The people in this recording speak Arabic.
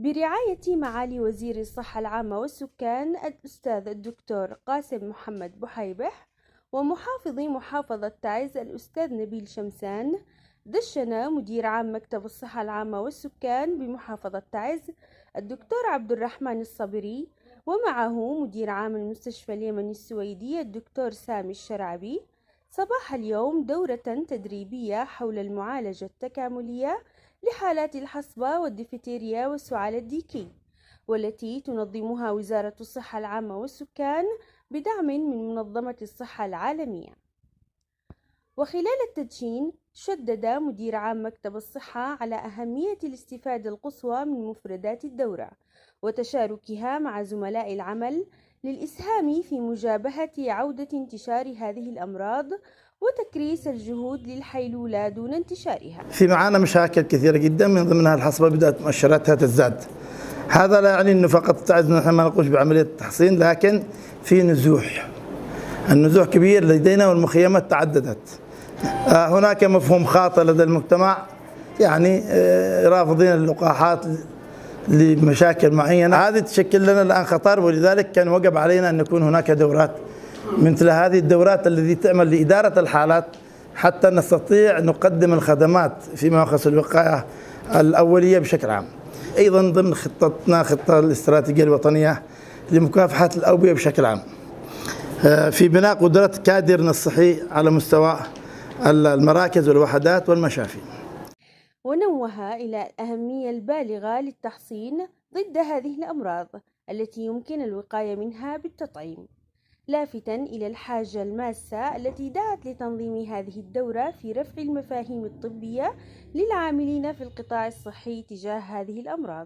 برعاية معالي وزير الصحة العامة والسكان الأستاذ الدكتور قاسم محمد بحيبح ومحافظ محافظة تعز الأستاذ نبيل شمسان، دشن مدير عام مكتب الصحة العامة والسكان بمحافظة تعز الدكتور عبد الرحمن الصبري، ومعه مدير عام المستشفى اليمني السويدي الدكتور سامي الشرعبي، صباح اليوم دورة تدريبية حول المعالجة التكاملية لحالات الحصبة والديفتيريا والسعال الديكي، والتي تنظمها وزارة الصحة العامة والسكان بدعم من منظمة الصحة العالمية. وخلال التدشين شدد مدير عام مكتب الصحة على أهمية الاستفادة القصوى من مفردات الدورة وتشاركها مع زملاء العمل للإسهام في مجابهة عودة انتشار هذه الأمراض وتكريس الجهود للحيلولة دون انتشارها. في معانا مشاكل كثيرة جدا، من ضمنها الحصبة بدأت مؤشراتها تزداد. هذا لا يعني أنه فقط تعز نحن ما نقومش بعملية التحصين، لكن في نزوح، النزوح كبير لدينا والمخيمات تعددت. هناك مفهوم خاطئ لدى المجتمع، يعني رافضين اللقاحات لمشاكل معينة، هذه تشكل لنا الآن خطر، ولذلك كان وجب علينا أن يكون هناك دورات مثل هذه الدورات التي تعمل لإدارة الحالات حتى نستطيع نقدم الخدمات فيما يخص الوقاية الأولية بشكل عام. أيضا ضمن خطتنا خطة الاستراتيجية الوطنية لمكافحة الأوبئة بشكل عام، في بناء قدرة كادرنا الصحي على مستوى المراكز والوحدات والمشافي. ونوه إلى الأهمية البالغة للتحصين ضد هذه الأمراض التي يمكن الوقاية منها بالتطعيم، لافتا إلى الحاجة الماسة التي دعت لتنظيم هذه الدورة في رفع المفاهيم الطبية للعاملين في القطاع الصحي تجاه هذه الأمراض.